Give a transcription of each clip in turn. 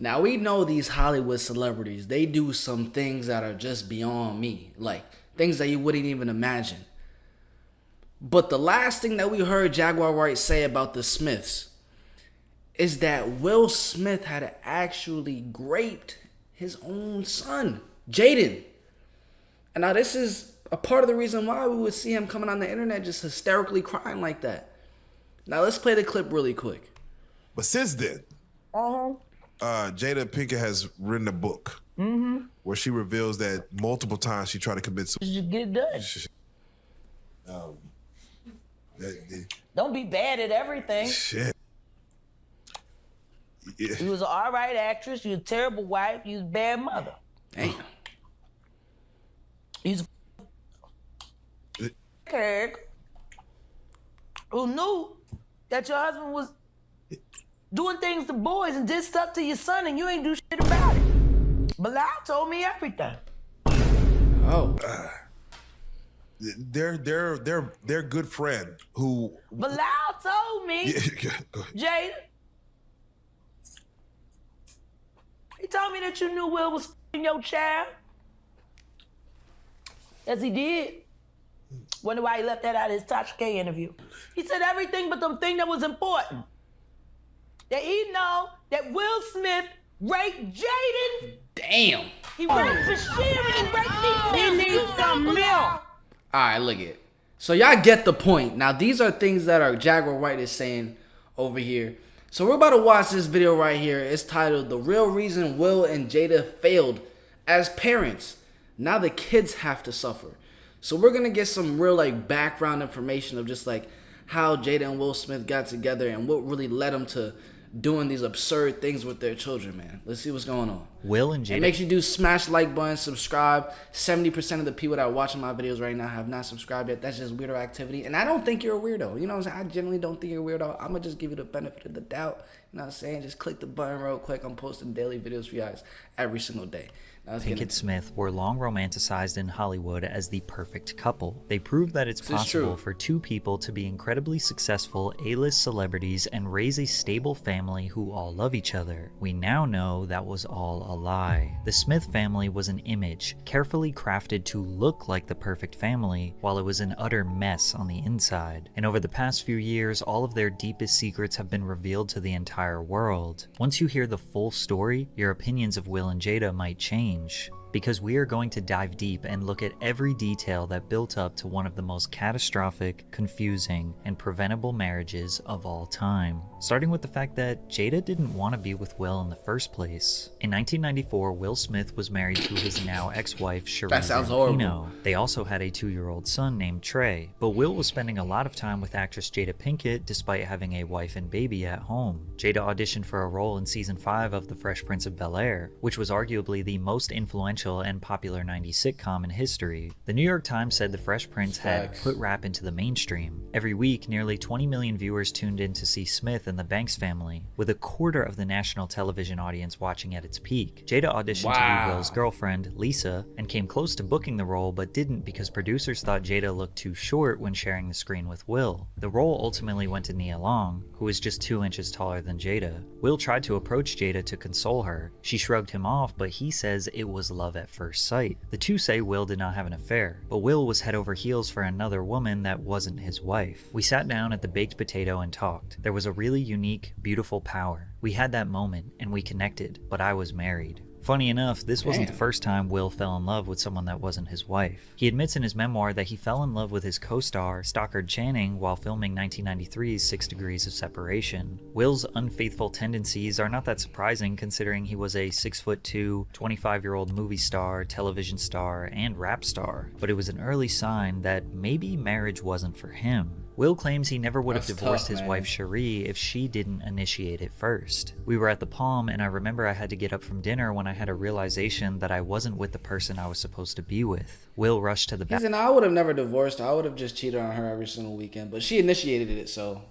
Now we know these Hollywood celebrities, they do some things that are just beyond me. Like things that you wouldn't even imagine. But the last thing that we heard Jaguar Wright say about the Smiths is that Will Smith had actually raped his own son, Jaden. And now this is a part of the reason why we would see him coming on the internet just hysterically crying like that. Now let's play the clip really quick. But since then, Jada Pinkett has written a book where she reveals that multiple times she tried to commit suicide. Just get it done. Don't be bad at everything. Shit. Yeah. You was an all right actress. You was a terrible wife. You was a bad mother. Damn. You was a kid who knew that your husband was doing things to boys and did stuff to your son, and you ain't do shit about it. Bilal told me everything. Oh. Their good friend who Bilal told me, Jada. He told me that you knew Will was f***ing your child. Yes, he did. Wonder why he left that out of his Tasha K interview. He said everything but the thing that was important. That he know that Will Smith raped Jaden. Damn. He raped Bashir and he raped me. He needs some milk. Alright, look at it. So y'all get the point. Now these are things that our Jaguar Wright is saying over here. So we're about to watch this video right here. It's titled The Real Reason Will and Jada Failed as Parents. Now the kids have to suffer. So we're going to get some real like background information of just like how Jada and Will Smith got together and what really led them to doing these absurd things with their children, man. Let's see what's going on. Will and Jada. And make sure you do smash the like button, subscribe. 70% of the people that are watching my videos right now have not subscribed yet. That's just weirdo activity. And I don't think you're a weirdo. You know what I'm saying? I generally don't think you're a weirdo. I'm going to just give you the benefit of the doubt. You know what I'm saying? Just click the button real quick. I'm posting daily videos for you guys every single day. Pinkett Smith were long romanticized in Hollywood as the perfect couple. They proved that it's possible for two people to be incredibly successful A-list celebrities and raise a stable family who all love each other. We now know that was all a lie. The Smith family was an image, carefully crafted to look like the perfect family, while it was an utter mess on the inside. And over the past few years, all of their deepest secrets have been revealed to the entire world. Once you hear the full story, your opinions of Will and Jada might change. Because we are going to dive deep and look at every detail that built up to one of the most catastrophic, confusing, and preventable marriages of all time. Starting with the fact that Jada didn't want to be with Will in the first place. In 1994, Will Smith was married to his now ex-wife, Sheree. That sounds horrible. They also had a 2-year-old son named Trey, but Will was spending a lot of time with actress Jada Pinkett despite having a wife and baby at home. Jada auditioned for a role in season 5 of The Fresh Prince of Bel-Air, which was arguably the most influential and popular 90s sitcom in history. The New York Times said The Fresh Prince had put rap into the mainstream. Every week, nearly 20 million viewers tuned in to see Smith and the Banks family, with a quarter of the national television audience watching at its peak. Jada auditioned to be Will's girlfriend, Lisa, and came close to booking the role but didn't because producers thought Jada looked too short when sharing the screen with Will. The role ultimately went to Nia Long, who is just 2 inches taller than Jada. Will tried to approach Jada to console her. She shrugged him off, but he says it was love at first sight. The two say Will did not have an affair, but Will was head over heels for another woman that wasn't his wife. We sat down at the Baked Potato and talked. There was a really unique, beautiful power. We had that moment, and we connected, but I was married. Funny enough, this wasn't the first time Will fell in love with someone that wasn't his wife. He admits in his memoir that he fell in love with his co-star, Stockard Channing, while filming 1993's 6 Degrees of Separation. Will's unfaithful tendencies are not that surprising considering he was a 6'2", 25-year-old movie star, television star, and rap star. But it was an early sign that maybe marriage wasn't for him. Will claims he never would have divorced his wife Sheree if she didn't initiate it first. We were at the Palm and I remember I had to get up from dinner when I had a realization that I wasn't with the person I was supposed to be with. Will rushed to the back. I would have never divorced her. I would have just cheated on her every single weekend, but she initiated it, so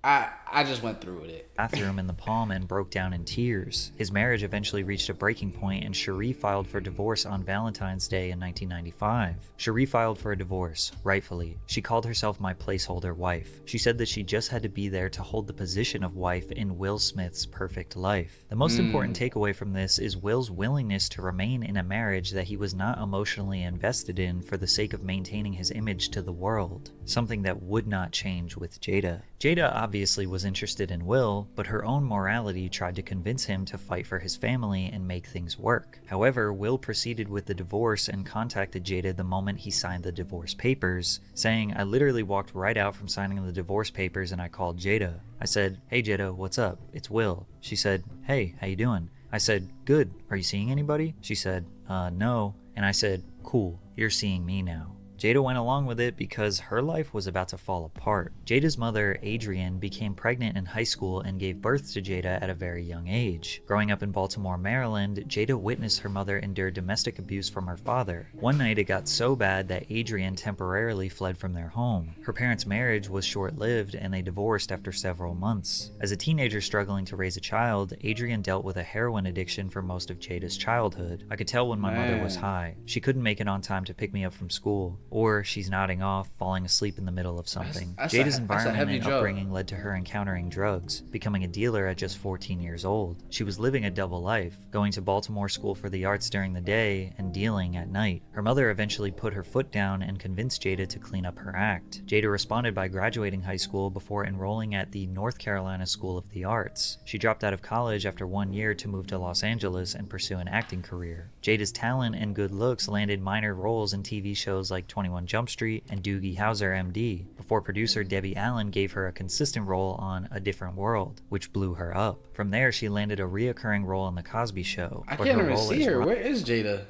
I just went through with it. Bathroom in the Palm and broke down in tears. His marriage eventually reached a breaking point, and Cherie filed for divorce on Valentine's Day in 1995. Cherie filed for a divorce, rightfully. She called herself my placeholder wife. She said that she just had to be there to hold the position of wife in Will Smith's perfect life. The most important takeaway from this is Will's willingness to remain in a marriage that he was not emotionally invested in for the sake of maintaining his image to the world, something that would not change with Jada. Jada obviously was interested in Will, but her own morality tried to convince him to fight for his family and make things work. However, Will proceeded with the divorce and contacted Jada the moment he signed the divorce papers, saying, "I literally walked right out from signing the divorce papers and I called Jada. I said, 'Hey Jada, what's up? It's Will.' She said, 'Hey, how you doing?' I said, 'Good. Are you seeing anybody?' She said, no. And I said, 'Cool, you're seeing me now.' Jada went along with it because her life was about to fall apart. Jada's mother, Adrienne, became pregnant in high school and gave birth to Jada at a very young age. Growing up in Baltimore, Maryland, Jada witnessed her mother endure domestic abuse from her father. One night it got so bad that Adrienne temporarily fled from their home. Her parents' marriage was short-lived and they divorced after several months. As a teenager struggling to raise a child, Adrienne dealt with a heroin addiction for most of Jada's childhood. I could tell when my mother was high. She couldn't make it on time to pick me up from school. Or she's nodding off, falling asleep in the middle of something. Jada's environment and upbringing led to her encountering drugs, becoming a dealer at just 14 years old. She was living a double life, going to Baltimore School for the Arts during the day and dealing at night. Her mother eventually put her foot down and convinced Jada to clean up her act. Jada responded by graduating high school before enrolling at the North Carolina School of the Arts. She dropped out of college after 1 year to move to Los Angeles and pursue an acting career. Jada's talent and good looks landed minor roles in TV shows like 21 Jump Street and Doogie Howser MD, before producer Debbie Allen gave her a consistent role on A Different World, which blew her up. From there, she landed a reoccurring role on The Cosby Show. I can't even see her. Where is Jada?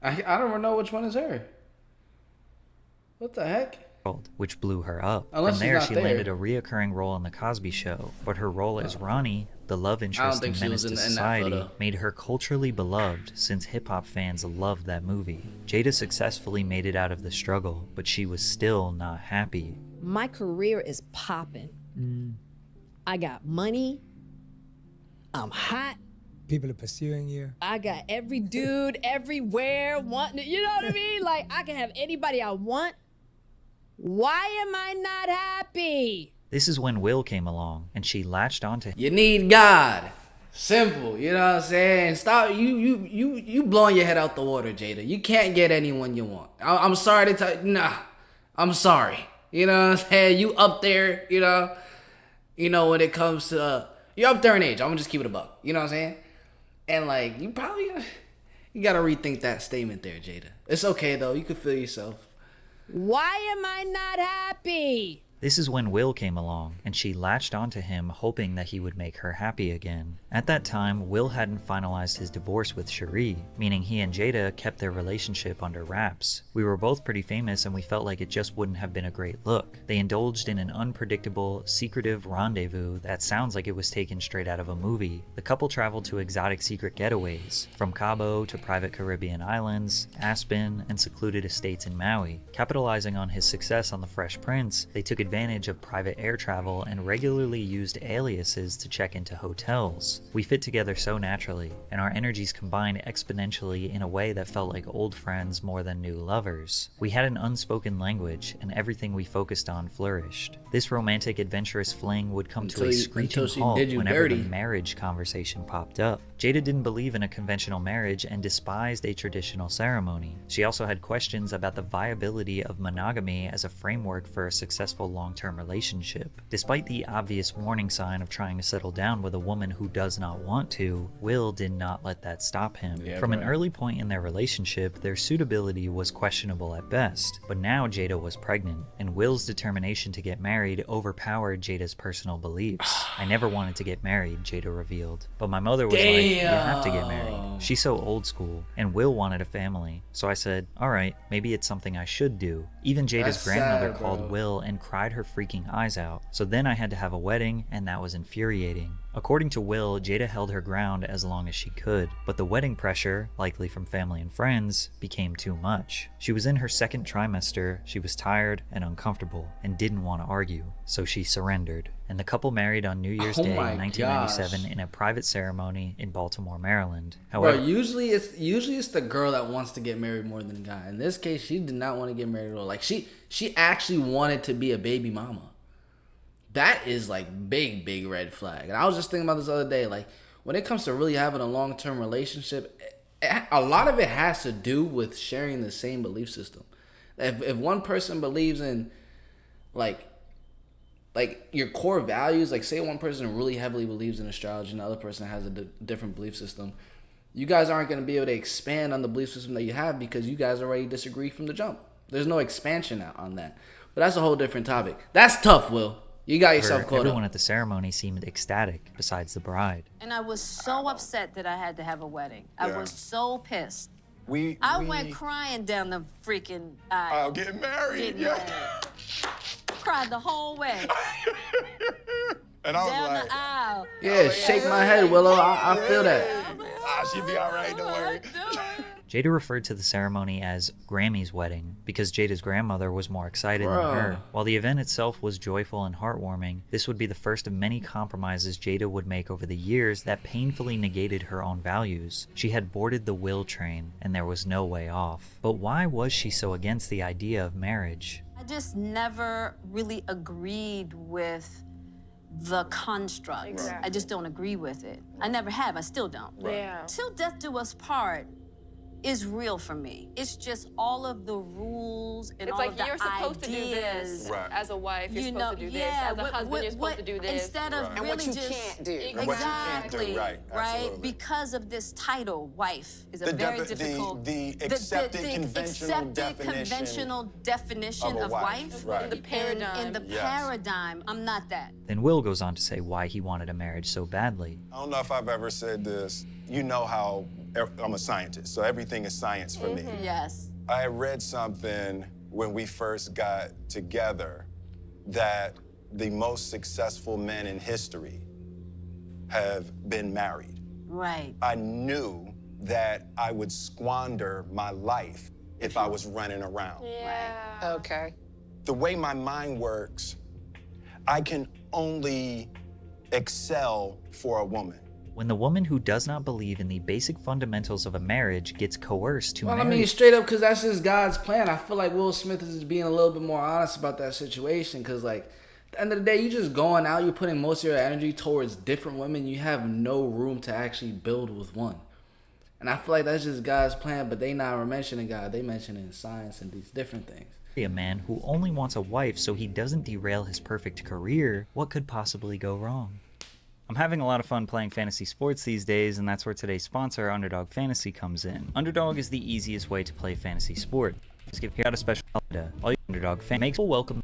I don't even know which one is her. What the heck? Which blew her up. Unless From there, she's she not there. landed a reoccurring role on The Cosby Show, but her role as Ronnie, the love interest in Menace to Society, made her culturally beloved since hip-hop fans loved that movie. Jada successfully made it out of the struggle, but she was still not happy. My career is popping. I got money. I'm hot. People are pursuing you. I got every dude everywhere wanting to, you know what I mean? Like, I can have anybody I want. Why am I not happy? This is when Will came along, and she latched onto him. You need God. Simple. You know what I'm saying? Stop. You blowing your head out the water, Jada. You can't get anyone you want. I'm sorry to tell you. Nah. I'm sorry. You know what I'm saying? You up there, you know, when it comes to, you're up there in age. I'm going to just keep it a buck. You know what I'm saying? And like, you got to rethink that statement there, Jada. It's okay though. You can feel yourself. Why am I not happy? This is when Will came along, and she latched onto him, hoping that he would make her happy again. At that time, Will hadn't finalized his divorce with Cherie, meaning he and Jada kept their relationship under wraps. We were both pretty famous, and we felt like it just wouldn't have been a great look. They indulged in an unpredictable, secretive rendezvous that sounds like it was taken straight out of a movie. The couple traveled to exotic secret getaways, from Cabo to private Caribbean islands, Aspen, and secluded estates in Maui. Capitalizing on his success on The Fresh Prince, they took advantage of private air travel and regularly used aliases to check into hotels. We fit together so naturally, and our energies combined exponentially in a way that felt like old friends more than new lovers. We had an unspoken language, and everything we focused on flourished. This romantic, adventurous fling would come to a screeching halt whenever the marriage conversation popped up. Jada didn't believe in a conventional marriage and despised a traditional ceremony. She also had questions about the viability of monogamy as a framework for a successful long-term relationship. Despite the obvious warning sign of trying to settle down with a woman who does not want to, Will did not let that stop him. From an early point in their relationship, their suitability was questionable at best, but now Jada was pregnant, and Will's determination to get married overpowered Jada's personal beliefs. I never wanted to get married, Jada revealed, but my mother was like, you have to get married. She's so old school, and Will wanted a family, so I said, alright, maybe it's something I should do. Even Jada's grandmother called Will and cried her freaking eyes out, so then I had to have a wedding, and that was infuriating. According to Will, Jada held her ground as long as she could, but the wedding pressure, likely from family and friends, became too much. She was in her second trimester, she was tired and uncomfortable, and didn't want to argue, so she surrendered. and the couple married on New Year's Oh Day my in 1997 gosh. in a private ceremony in Baltimore, Maryland. Bro, However, usually it's the girl that wants to get married more than the guy. In this case, she did not want to get married at all. Like she actually wanted to be a baby mama. That is like big red flag. And I was just thinking about this the other day. Like when it comes to really having a long-term relationship, a lot of it has to do with sharing the same belief system. If one person believes in like your core values, like say one person really heavily believes in astrology and the other person has a different belief system, you guys aren't going to be able to expand on the belief system that you have because you guys already disagree from the jump. There's no expansion on that. But that's a whole different topic. That's tough, Will. You got yourself caught everyone up. at the ceremony seemed ecstatic, besides the bride. And I was so upset that I had to have a wedding. I was so pissed. I went crying down the freaking aisle. I'll get married. Getting married. Cried the whole way. And I was Down like, the aisle. Yeah, shake my head, Willow. I feel that. she'll be all right, don't worry. Jada referred to the ceremony as Grammy's wedding because Jada's grandmother was more excited than her. While the event itself was joyful and heartwarming, this would be the first of many compromises Jada would make over the years that painfully negated her own values. She had boarded the will train, and there was no way off. But why was she so against the idea of marriage? I just never really agreed with the construct. Exactly. I just don't agree with it. I never have. I still don't. Yeah. Till death do us part is real for me. It's just all of the rules and It's all like of the you're supposed ideas. to do this as a wife. You're You supposed know, to do this yeah, as a husband. You're supposed to do this. Instead of Right. really And what you just can't do. And what you can't do, exactly, right, absolutely. Because of this title, wife is a The very defi- the- difficult. the accepted conventional accepted definition conventional definition of a of wife, wife. right. The paradigm. In the Yes. paradigm, I'm not that. Then Will goes on to say why he wanted a marriage so badly. I don't know if I've ever said this. You know how I'm a scientist, so everything is science for me. Yes. I read something when we first got together that the most successful men in history have been married. Right. I knew that I would squander my life if I was running around. Yeah. Okay. The way my mind works, I can only excel for a woman. When the woman who does not believe in the basic fundamentals of a marriage gets coerced to Well, I marry, mean, straight up, because that's just God's plan. I feel like Will Smith is being a little bit more honest about that situation. Because, like, at the end of the day, you just going out, you're putting most of your energy towards different women. You have no room to actually build with one. And I feel like that's just God's plan, but they not mentioning God. They mentioning science and these different things. a man who only wants a wife so he doesn't derail his perfect career, what could possibly go wrong? I'm having a lot of fun playing fantasy sports these days, and that's where today's sponsor, Underdog Fantasy, comes in. Underdog is the easiest way to play fantasy sport. Just give out a special all you Underdog fan makes a welcome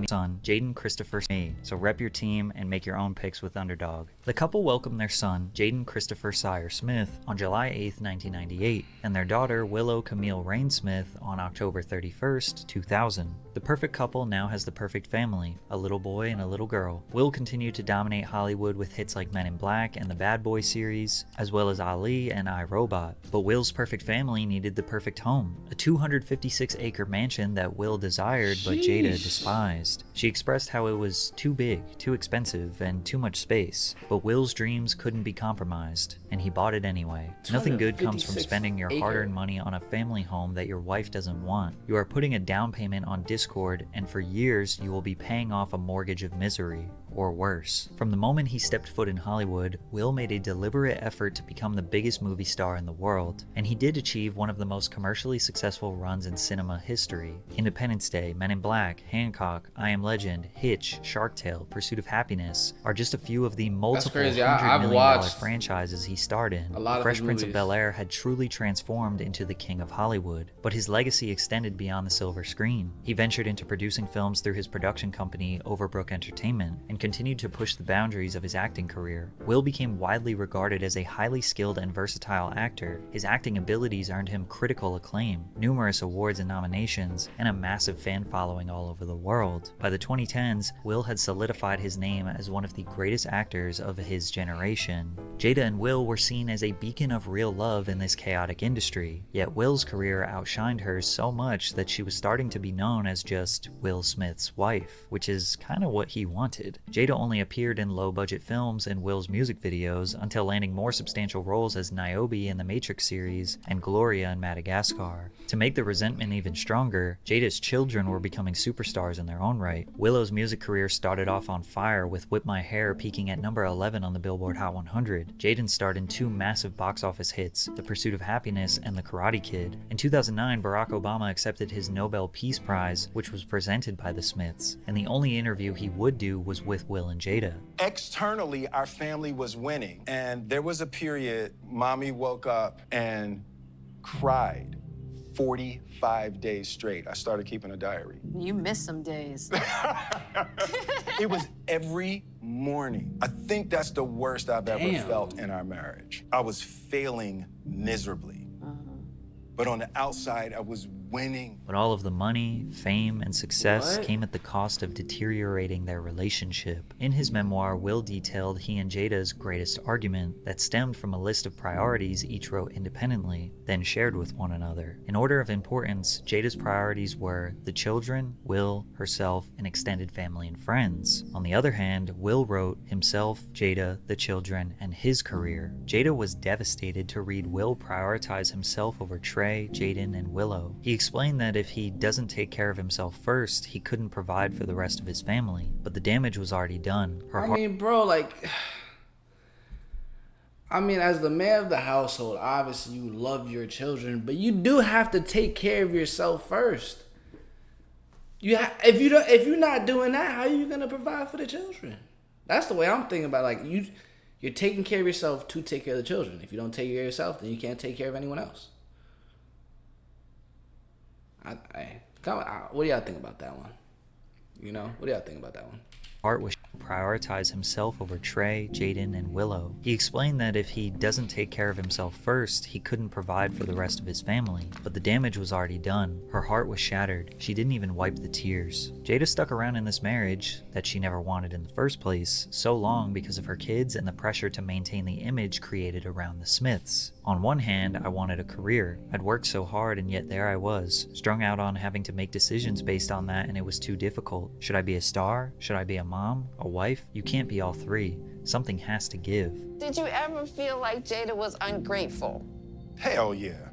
son, Jaden Christopher me. So rep your team and make your own picks with Underdog. The couple welcomed their son, Jaden Christopher Sire Smith, on July 8th, 1998, and their daughter, Willow Camille Rain Smith, on October 31st, 2000. The perfect couple now has the perfect family, a little boy and a little girl. Will continued to dominate Hollywood with hits like Men in Black and the Bad Boy series, as well as Ali and I, Robot. But Will's perfect family needed the perfect home, a 256-acre mansion that Will desired but Jada despised. She expressed how it was too big, too expensive, and too much space. But Will's dreams couldn't be compromised, and he bought it anyway. Nothing good comes from spending your hard-earned money on a family home that your wife doesn't want. You are putting a down payment on discord, and for years you will be paying off a mortgage of misery, or worse. From the moment he stepped foot in Hollywood, Will made a deliberate effort to become the biggest movie star in the world, and he did achieve one of the most commercially successful runs in cinema history. Independence Day, Men in Black, Hancock, I Am Legend, Hitch, Shark Tale, Pursuit of Happiness are just a few of the multiple crazy. $100 I've million watched franchises he starred in. a lot of Fresh his Prince of movies. Bel-Air had truly transformed into the king of Hollywood, but his legacy extended beyond the silver screen. He ventured into producing films through his production company, Overbrook Entertainment, and continued to push the boundaries of his acting career. Will became widely regarded as a highly skilled and versatile actor. His acting abilities earned him critical acclaim, numerous awards and nominations, and a massive fan following all over the world. By the 2010s, Will had solidified his name as one of the greatest actors of his generation. Jada and Will were seen as a beacon of real love in this chaotic industry, yet Will's career outshined hers so much that she was starting to be known as just Will Smith's wife, which is kind of what he wanted. Jada only appeared in low-budget films and Will's music videos until landing more substantial roles as Niobe in the Matrix series and Gloria in Madagascar. To make the resentment even stronger, Jada's children were becoming superstars in their own right. Willow's music career started off on fire with Whip My Hair peaking at number 11 on the Billboard Hot 100. Jaden starred in two massive box office hits, The Pursuit of Happiness and The Karate Kid. In 2009, Barack Obama accepted his Nobel Peace Prize, which was presented by the Smiths, and the only interview he would do was with Will and Jada. Externally, our family was winning, and there was a period mommy woke up and cried 45 days straight. I started keeping a diary. You missed some days. It was every morning. I think that's the worst I've ever felt in our marriage. I was failing miserably. But on the outside, I was winning. But all of the money, fame, and success came at the cost of deteriorating their relationship. In his memoir, Will detailed he and Jada's greatest argument that stemmed from a list of priorities each wrote independently, then shared with one another. In order of importance, Jada's priorities were the children, Will, herself, and extended family and friends. On the other hand, Will wrote himself, Jada, the children, and his career. Jada was devastated to read Will prioritize himself over Trey, Jaden, and Willow. He explained that if he doesn't take care of himself first, he couldn't provide for the rest of his family. But the damage was already done. As the man of the household, obviously you love your children, but you do have to take care of yourself first. If you're not doing that, how are you gonna provide for the children? That's the way I'm thinking about it. Like you're taking care of yourself to take care of the children. If you don't take care of yourself, then you can't take care of anyone else. What do y'all think about that one? What do y'all think about that one? Heart was prioritize himself over Trey, Jaden, and Willow. He explained that if he doesn't take care of himself first, he couldn't provide for the rest of his family. But the damage was already done. Her heart was shattered. She didn't even wipe the tears. Jada stuck around in this marriage that she never wanted in the first place so long because of her kids and the pressure to maintain the image created around the Smiths. On one hand, I wanted a career. I'd worked so hard and yet there I was, strung out on having to make decisions based on that, and it was too difficult. Should I be a star? Should I be a mom? A wife? You can't be all three. Something has to give. Did you ever feel like Jada was ungrateful? Hell yeah.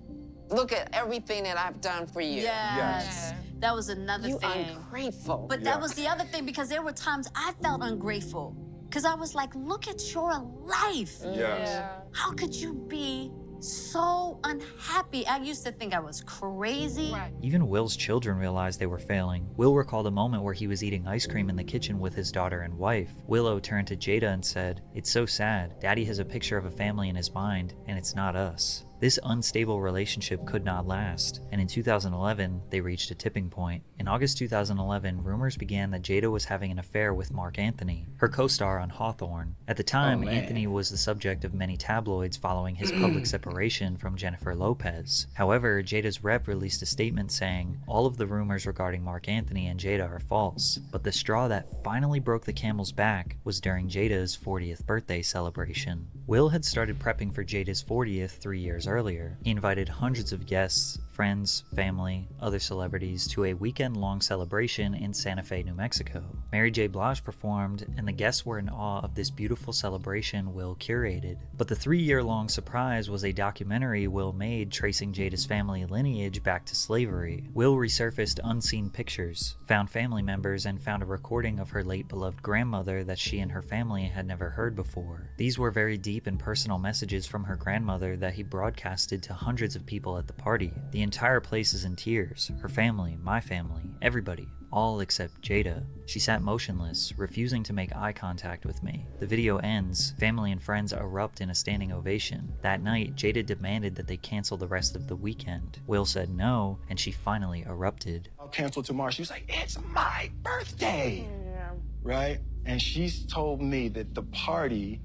Look at everything that I've done for you. Yes. That was another thing. You ungrateful. But that was the other thing, because there were times I felt ungrateful. Because I was like, look at your life. Yes. Yeah. How could you be so unhappy? I used to think I was crazy. Right. Even Will's children realized they were failing. Will recalled a moment where he was eating ice cream in the kitchen with his daughter and wife. Willow turned to Jada and said, "It's so sad. Daddy has a picture of a family in his mind, and it's not us." This unstable relationship could not last, and in 2011, they reached a tipping point. In August 2011, rumors began that Jada was having an affair with Mark Anthony, her co-star on Hawthorne. At the time, Anthony was the subject of many tabloids following his public separation from Jennifer Lopez. However, Jada's rep released a statement saying, all of the rumors regarding Mark Anthony and Jada are false, but the straw that finally broke the camel's back was during Jada's 40th birthday celebration. Will had started prepping for Jada's 40th 3 years earlier. He invited hundreds of guests, friends, family, other celebrities to a weekend-long celebration in Santa Fe, New Mexico. Mary J. Blige performed, and the guests were in awe of this beautiful celebration Will curated. But the 3-year-long surprise was a documentary Will made tracing Jada's family lineage back to slavery. Will resurfaced unseen pictures, found family members, and found a recording of her late beloved grandmother that she and her family had never heard before. These were very deep and personal messages from her grandmother that he broadcasted to hundreds of people at the party. The entire place is in tears. Her family, my family, everybody. All except Jada. She sat motionless, refusing to make eye contact with me. The video ends. Family and friends erupt in a standing ovation. That night, Jada demanded that they cancel the rest of the weekend. Will said no, and she finally erupted. I'll cancel tomorrow. She was like, it's my birthday. Yeah. Right? And she's told me that the party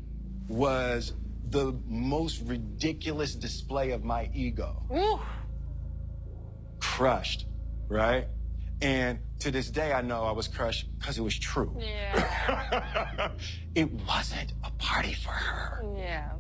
was the most ridiculous display of my ego. Woo. Crushed, right? And to this day, I know I was crushed because it was true. Yeah. It wasn't a party for her. Yeah.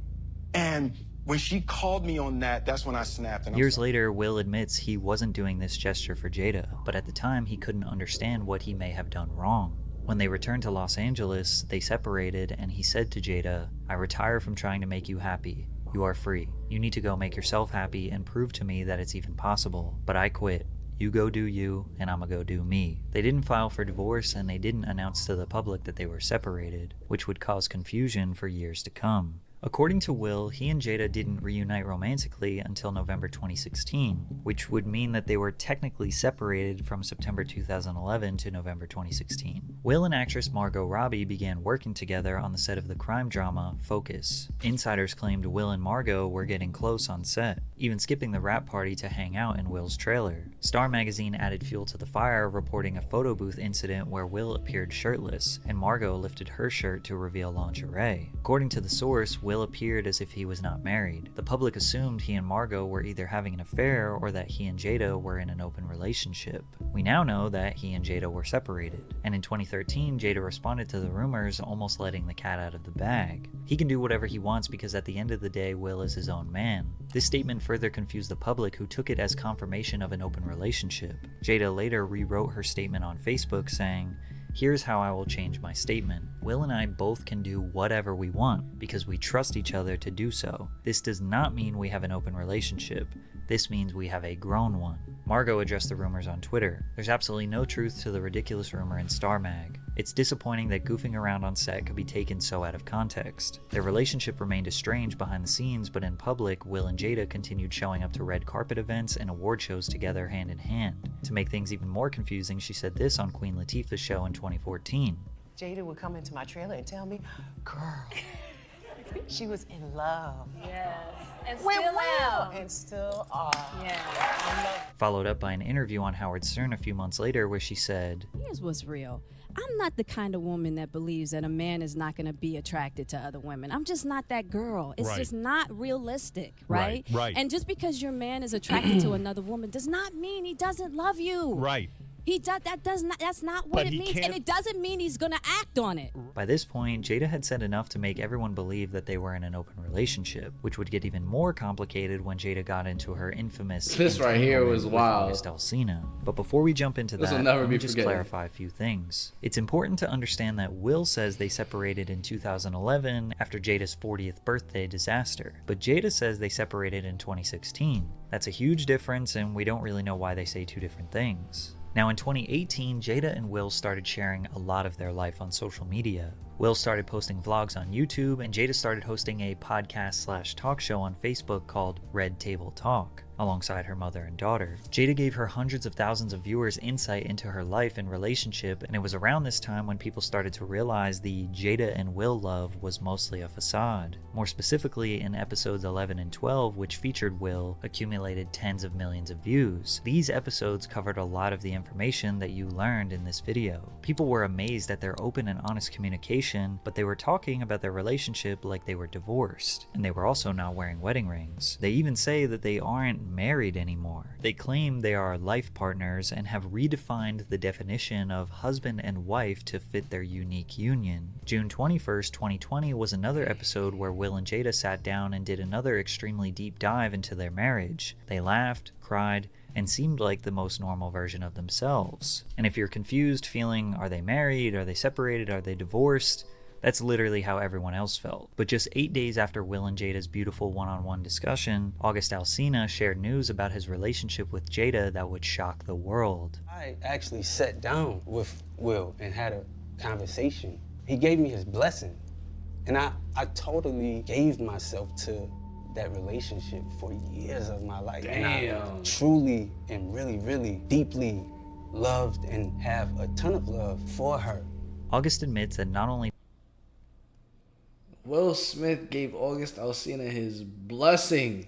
And when she called me on that, that's when I snapped. And Years later, Will admits he wasn't doing this gesture for Jada, but at the time, he couldn't understand what he may have done wrong. When they returned to Los Angeles, they separated, and he said to Jada, "I retire from trying to make you happy. You are free. You need to go make yourself happy and prove to me that it's even possible. But I quit. You go do you, and I'ma go do me." They didn't file for divorce, and they didn't announce to the public that they were separated, which would cause confusion for years to come. According to Will, he and Jada didn't reunite romantically until November 2016, which would mean that they were technically separated from September 2011 to November 2016. Will and actress Margot Robbie began working together on the set of the crime drama Focus. Insiders claimed Will and Margot were getting close on set, even skipping the wrap party to hang out in Will's trailer. Star magazine added fuel to the fire, reporting a photo booth incident where Will appeared shirtless, and Margot lifted her shirt to reveal lingerie. According to the source, Will appeared as if he was not married. The public assumed he and Margot were either having an affair or that he and Jada were in an open relationship. We now know that he and Jada were separated, and in 2013, Jada responded to the rumors, almost letting the cat out of the bag. He can do whatever he wants because at the end of the day, Will is his own man. This statement further confused the public, who took it as confirmation of an open relationship. Jada later rewrote her statement on Facebook saying, "Here's how I will change my statement. Will and I both can do whatever we want because we trust each other to do so. This does not mean we have an open relationship. This means we have a grown one." Margot addressed the rumors on Twitter. "There's absolutely no truth to the ridiculous rumor in Star Mag. It's disappointing that goofing around on set could be taken so out of context. Their relationship remained estranged behind the scenes, but in public, Will and Jada continued showing up to red carpet events and award shows together hand in hand." To make things even more confusing, she said this on Queen Latifah's show in 2014. Jada would come into my trailer and tell me, "Girl, she was in love." Yes. And With still Will. am. And still are. Yeah. Followed up by an interview on Howard Stern a few months later where she said, Here's what's real. I'm not the kind of woman that believes that a man is not going to be attracted to other women. I'm just not that girl. It's just not realistic, right? Right. And just because your man is attracted to another woman does not mean he doesn't love you. Right. He does. That's not what But it he means, can't- and it doesn't mean he's gonna act on it. By this point, Jada had said enough to make everyone believe that they were in an open relationship, which would get even more complicated when Jada got into her infamous This right here was with wild. August Alsina. But before we jump into This that, will never let be me just forgotten. clarify a few things. It's important to understand that Will says they separated in 2011 after Jada's 40th birthday disaster, but Jada says they separated in 2016. That's a huge difference, and we don't really know why they say two different things. Now in 2018, Jada and Will started sharing a lot of their life on social media. Will started posting vlogs on YouTube, and Jada started hosting a podcast/talk show on Facebook called Red Table Talk, alongside her mother and daughter. Jada gave her hundreds of thousands of viewers insight into her life and relationship, and it was around this time when people started to realize the Jada and Will love was mostly a facade. More specifically, in episodes 11 and 12, which featured Will, accumulated tens of millions of views. These episodes covered a lot of the information that you learned in this video. People were amazed at their open and honest communication, but they were talking about their relationship like they were divorced, and they were also not wearing wedding rings. They even say that they aren't married anymore. They claim they are life partners and have redefined the definition of husband and wife to fit their unique union. June 21st, 2020 was another episode where Will and Jada sat down and did another extremely deep dive into their marriage. They laughed, cried, and seemed like the most normal version of themselves. And if you're confused, feeling, are they married, are they separated, are they divorced? That's literally how everyone else felt. But just 8 days after Will and Jada's beautiful one-on-one discussion, August Alsina shared news about his relationship with Jada that would shock the world. I actually sat down with Will and had a conversation. He gave me his blessing, and I totally gave myself to that relationship for years of my life. Damn. And I truly and really, really deeply loved and have a ton of love for her. August admits that not only Will Smith gave August Alsina his blessing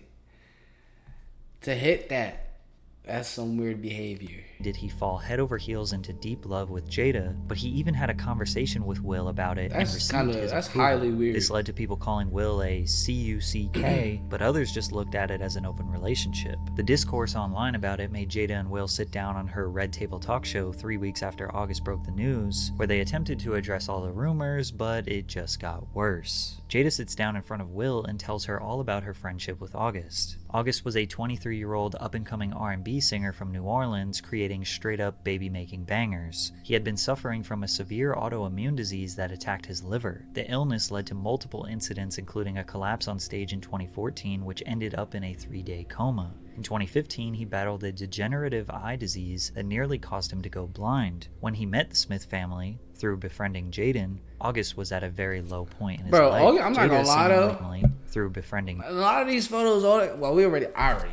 to hit that. That's some weird behavior. did he fall head over heels into deep love with Jada, but he even had a conversation with Will about it and received his approval. Highly weird. This led to people calling Will a CUCK, but others just looked at it as an open relationship. The discourse online about it made Jada and Will sit down on her Red Table Talk show 3 weeks after August broke the news, where they attempted to address all the rumors, but it just got worse. Jada sits down in front of Will and tells her all about her friendship with August. August was a 23-year-old up-and-coming R&B R&B singer from New Orleans, creating straight-up baby-making bangers. He had been suffering from a severe autoimmune disease that attacked his liver. The illness led to multiple incidents, including a collapse on stage in 2014, which ended up in a 3-day coma. In 2015, he battled a degenerative eye disease that nearly caused him to go blind. When he met the Smith family, through befriending Jaden, August was at a very low point in his life. I'm not gonna lie though. Through befriending a lot of these photos, I already know,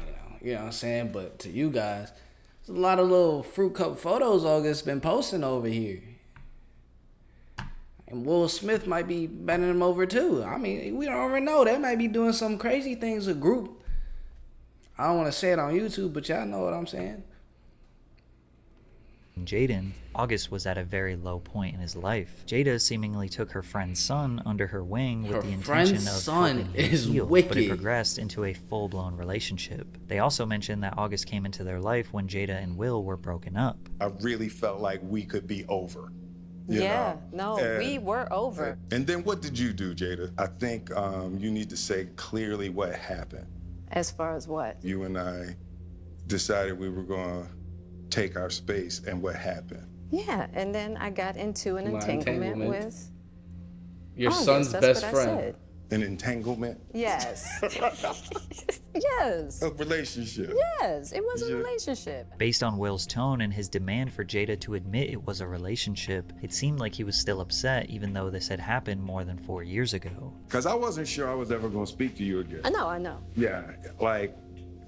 you know what I'm saying? But to you guys, there's a lot of little fruit cup photos August been posting over here. And Will Smith might be bending him over too. I mean, we don't already know. They might be doing some crazy things with group. I don't want to say it on YouTube, but y'all know what I'm saying. Jaden, August was at a very low point in his life. Jada seemingly took her friend's son under her wing with the intention of helping him heal, but it progressed into a full-blown relationship. They also mentioned that August came into their life when Jada and Will were broken up. I really felt like we could be over. We were over. And then what did you do, Jada? I think you need to say clearly what happened. As far as what? You and I decided we were going to take our space, and what happened? Yeah, and then I got into an entanglement with your son's best friend. An entanglement? Yes. Yes. A relationship? Yes, it was a relationship. Based on Will's tone and his demand for Jada to admit it was a relationship, it seemed like he was still upset even though this had happened more than 4 years ago. Because I wasn't sure I was ever going to speak to you again. I know. Yeah, like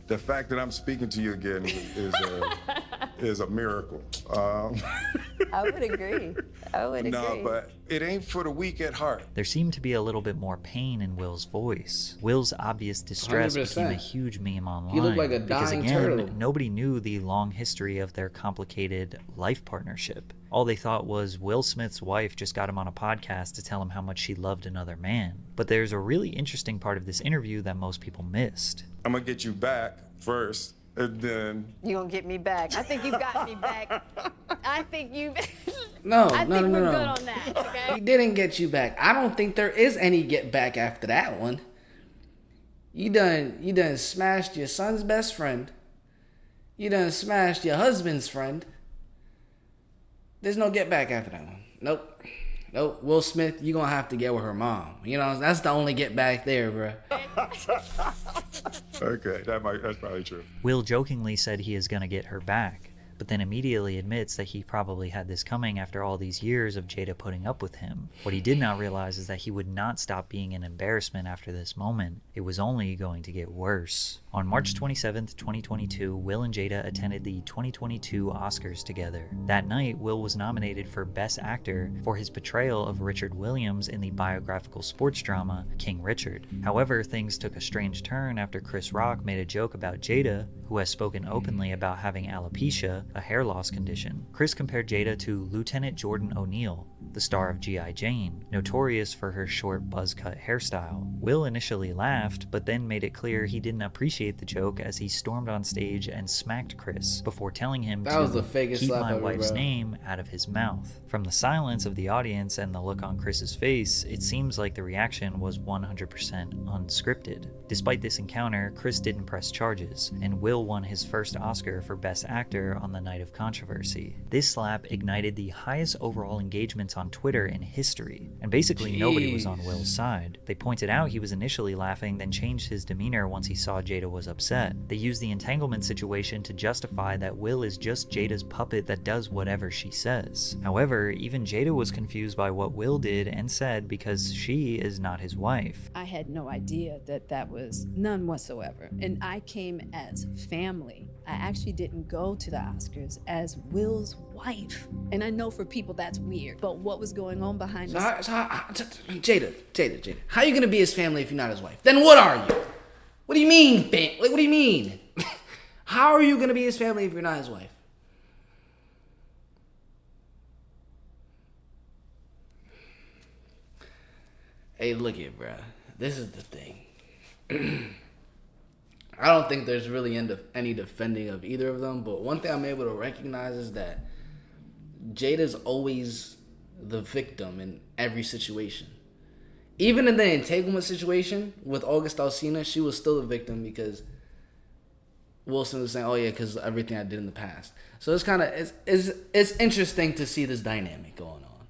the fact that I'm speaking to you again is a miracle. I would agree. No, but it ain't for the weak at heart. There seemed to be a little bit more pain in Will's voice. Will's obvious distress 100%. became a huge meme online. He looked like a because dying again, turtle. nobody knew the long history of their complicated life partnership. All they thought was Will Smith's wife just got him on a podcast to tell him how much she loved another man. But there's a really interesting part of this interview that most people missed. I'm going to get you back first, and then... You gonna get me back. I think you got me back. I think you... No, I no, think no, we're no. good on that, okay? He didn't get you back. I don't think there is any get back after that one. You done smashed your son's best friend. You done smashed your husband's friend. There's no get back after that one. Nope. Will Smith, you gonna have to get with her mom. You know, that's the only get back there, bro. Okay, that's probably true. Will jokingly said he is gonna get her back, but then immediately admits that he probably had this coming after all these years of Jada putting up with him. What he did not realize is that he would not stop being an embarrassment after this moment. It was only going to get worse. On March 27th, 2022, Will and Jada attended the 2022 Oscars together. That night, Will was nominated for Best Actor for his portrayal of Richard Williams in the biographical sports drama King Richard. However, things took a strange turn after Chris Rock made a joke about Jada, who has spoken openly about having alopecia, a hair loss condition. Chris compared Jada to Lieutenant Jordan O'Neill, the star of G.I. Jane, notorious for her short buzz-cut hairstyle. Will initially laughed, but then made it clear he didn't appreciate the joke as he stormed on stage and smacked Chris before telling him to keep my wife's name out of his mouth. From the silence of the audience and the look on Chris's face, it seems like the reaction was 100% unscripted. Despite this encounter, Chris didn't press charges, and Will won his first Oscar for Best Actor on the night of controversy. This slap ignited the highest overall engagements on Twitter in history, and basically nobody was on Will's side. They pointed out he was initially laughing, then changed his demeanor once he saw Jada was upset. They used the entanglement situation to justify that Will is just Jada's puppet that does whatever she says. However, even Jada was confused by what Will did and said because she is not his wife. I had no idea that was none whatsoever. And I came as family. I actually didn't go to the Oscars as Will's wife. And I know for people that's weird, but what was going on behind the Jada, how are you gonna be his family if you're not his wife? Then what are you? What do you mean, fam? Like, what do you mean? How are you gonna be his family if you're not his wife? Hey, look it, bruh. This is the thing. I don't think there's really any defending of either of them, but one thing I'm able to recognize is that Jada's always the victim in every situation. Even in the entanglement situation with August Alsina, she was still a victim because Will Smith was saying, "Oh yeah, because everything I did in the past." So it's kind of it's interesting to see this dynamic going on.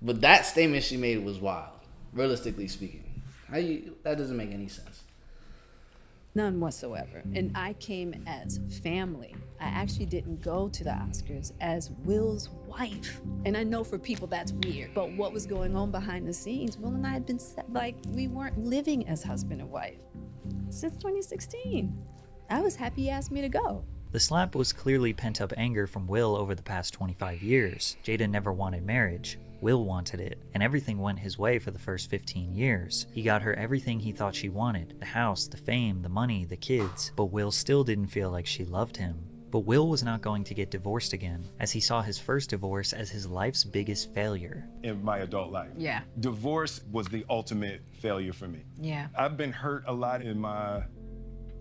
But that statement she made was wild, realistically speaking. That doesn't make any sense. None whatsoever. And I came as family. I actually didn't go to the Oscars as Will's wife. And I know for people that's weird, but what was going on behind the scenes, Will and I had been like, we weren't living as husband and wife since 2016. I was happy he asked me to go. The slap was clearly pent-up anger from Will over the past 25 years. Jada never wanted marriage. Will wanted it, and everything went his way for the first 15 years. He got her everything he thought she wanted, the house, the fame, the money, the kids, but Will still didn't feel like she loved him. But Will was not going to get divorced again, as he saw his first divorce as his life's biggest failure. In my adult life. Yeah. Divorce was the ultimate failure for me. Yeah. I've been hurt a lot in my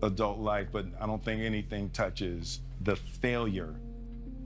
adult life, but I don't think anything touches the failure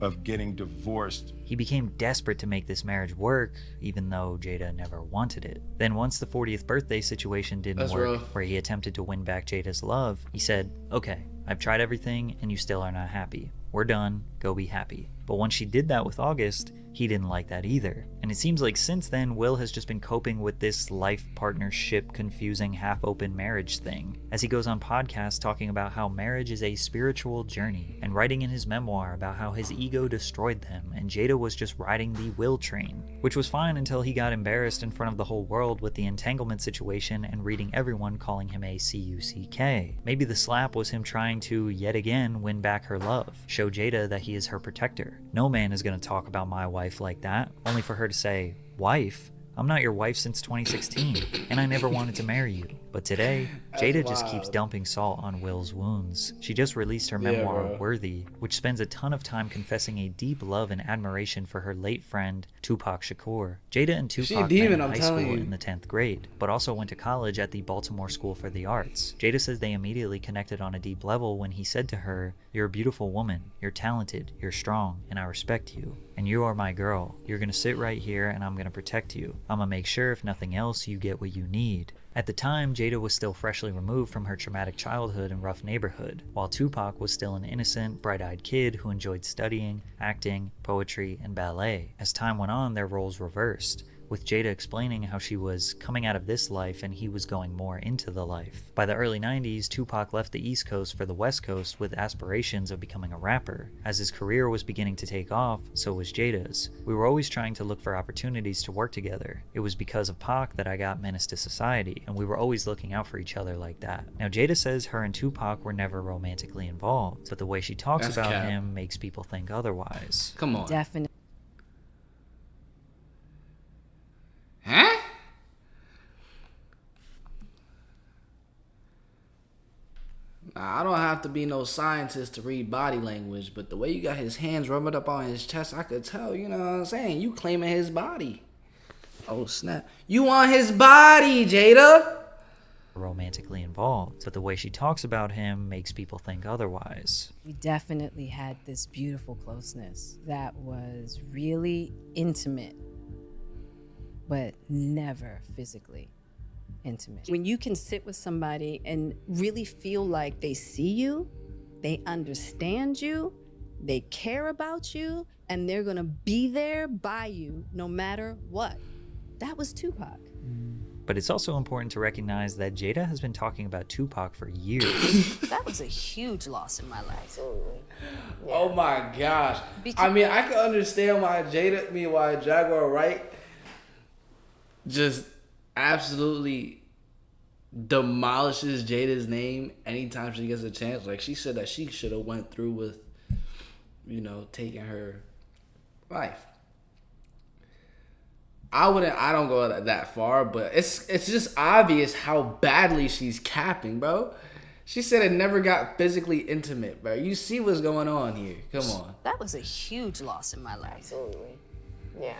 of getting divorced. He became desperate to make this marriage work, even though Jada never wanted it. Then once the 40th birthday situation didn't work, where he attempted to win back Jada's love, he said, "Okay, I've tried everything and you still are not happy. We're done, go be happy." But once she did that with August, he didn't like that either. And it seems like since then, Will has just been coping with this life partnership confusing half-open marriage thing, as he goes on podcasts talking about how marriage is a spiritual journey, and writing in his memoir about how his ego destroyed them and Jada was just riding the Will train, which was fine until he got embarrassed in front of the whole world with the entanglement situation and reading everyone calling him a CUCK. Maybe the slap was him trying to, yet again, win back her love, show Jada that he is her protector. No man is going to talk about my wife like that, only for her to say, "Wife? I'm not your wife since 2016, and I never wanted to marry you." But today, Jada just keeps dumping salt on Will's wounds. She just released her memoir, Worthy, which spends a ton of time confessing a deep love and admiration for her late friend, Tupac Shakur. Jada and Tupac met in high school in the 10th grade, but also went to college at the Baltimore School for the Arts. Jada says they immediately connected on a deep level when he said to her, "You're a beautiful woman, you're talented, you're strong, and I respect you. And you are my girl. You're gonna sit right here and I'm gonna protect you. I'm gonna make sure if nothing else you get what you need." At the time, Jada was still freshly removed from her traumatic childhood and rough neighborhood, while Tupac was still an innocent, bright-eyed kid who enjoyed studying, acting, poetry, and ballet. As time went on, their roles reversed, with Jada explaining how she was coming out of this life and he was going more into the life. By the early 90s, Tupac left the East Coast for the West Coast with aspirations of becoming a rapper. As his career was beginning to take off, so was Jada's. We were always trying to look for opportunities to work together. It was because of Pac that I got Menace to Society, and we were always looking out for each other like that. Now, Jada says her and Tupac were never romantically involved, but the way she talks about him makes people think otherwise. Come on. Definitely. Huh? Now, I don't have to be no scientist to read body language, but the way you got his hands rubbing up on his chest, I could tell, you know what I'm saying? You claiming his body. Oh, snap. You want his body, Jada? Romantically involved, but the way she talks about him makes people think otherwise. We definitely had this beautiful closeness that was really intimate, but never physically intimate. When you can sit with somebody and really feel like they see you, they understand you, they care about you, and they're gonna be there by you no matter what. That was Tupac. But it's also important to recognize that Jada has been talking about Tupac for years. That was a huge loss in my life. Oh my gosh. I mean, I can understand why why Jaguar Wright just absolutely demolishes Jada's name anytime she gets a chance. Like, she said that she should have went through with, you know, taking her life. I don't go that far, but it's just obvious how badly she's capping, bro. She said it never got physically intimate, bro. You see what's going on here. Come on. That was a huge loss in my life. Absolutely. Yeah.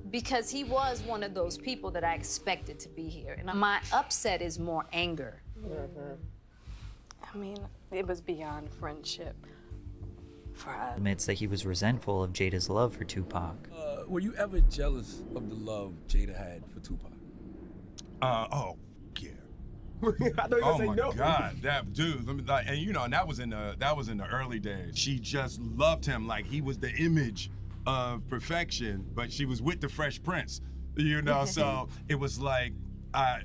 Because he was one of those people that I expected to be here. And my upset is more anger. I mean, it was beyond friendship for us. Admits that he was resentful of Jada's love for Tupac. Were you ever jealous of the love Jada had for Tupac? Oh, yeah. I know you're Oh gonna say my no. God, that dude. Let me, like, and you know, and that was in the early days. She just loved him like he was the image of perfection, but she was with the Fresh Prince, you know. So it was like I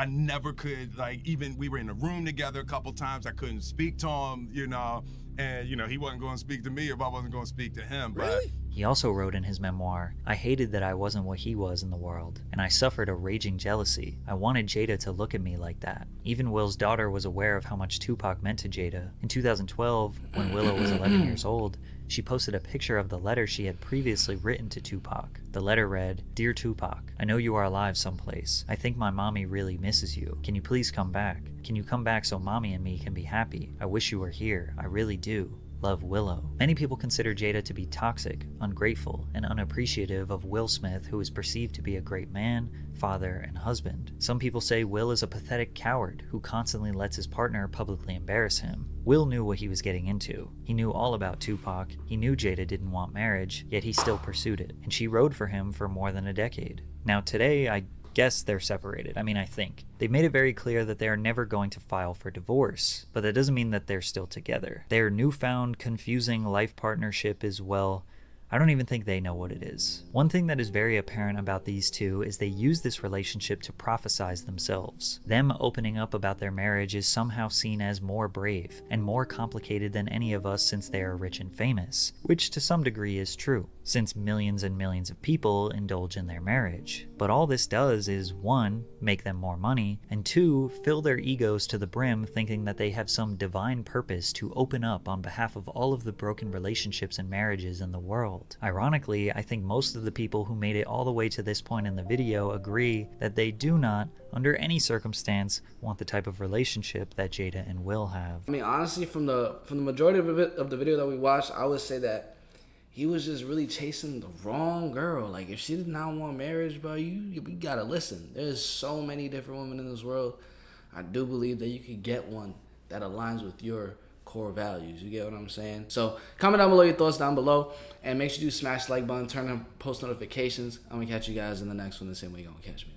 never could, like, even we were in a room together a couple times. I couldn't speak to him, you know, and you know he wasn't going to speak to me if I wasn't going to speak to him. But He also wrote in his memoir, "I hated that I wasn't what he was in the world, and I suffered a raging jealousy. I wanted Jada to look at me like that." Even Will's daughter was aware of how much Tupac meant to Jada. In 2012, when Willow was 11 years old, she posted a picture of the letter she had previously written to Tupac. The letter read, "Dear Tupac, I know you are alive someplace. I think my mommy really misses you. Can you please come back? Can you come back so mommy and me can be happy? I wish you were here. I really do. Love, Willow." Many people consider Jada to be toxic, ungrateful, and unappreciative of Will Smith, who is perceived to be a great man, father, and husband. Some people say Will is a pathetic coward who constantly lets his partner publicly embarrass him. Will knew what he was getting into. He knew all about Tupac, he knew Jada didn't want marriage, yet he still pursued it, and she rode for him for more than a decade. Now today, I guess they're separated. I think. They've made it very clear that they are never going to file for divorce, but that doesn't mean that they're still together. Their newfound, confusing life partnership is, well, I don't even think they know what it is. One thing that is very apparent about these two is they use this relationship to prophesize themselves. Them opening up about their marriage is somehow seen as more brave and more complicated than any of us since they are rich and famous, which to some degree is true, since millions and millions of people indulge in their marriage. But all this does is, 1, make them more money, and 2, fill their egos to the brim thinking that they have some divine purpose to open up on behalf of all of the broken relationships and marriages in the world. Ironically, I think most of the people who made it all the way to this point in the video agree that they do not, under any circumstance, want the type of relationship that Jada and Will have. I mean, honestly, from the majority of the video that we watched, I would say that he was just really chasing the wrong girl. Like, if she did not want marriage, bro, you gotta listen. There's so many different women in this world. I do believe that you could get one that aligns with your core values. You get what I'm saying? So comment down below your thoughts down below, and make sure you smash the like button, turn on post notifications. I'm gonna catch you guys in the next one the same way you're gonna catch me.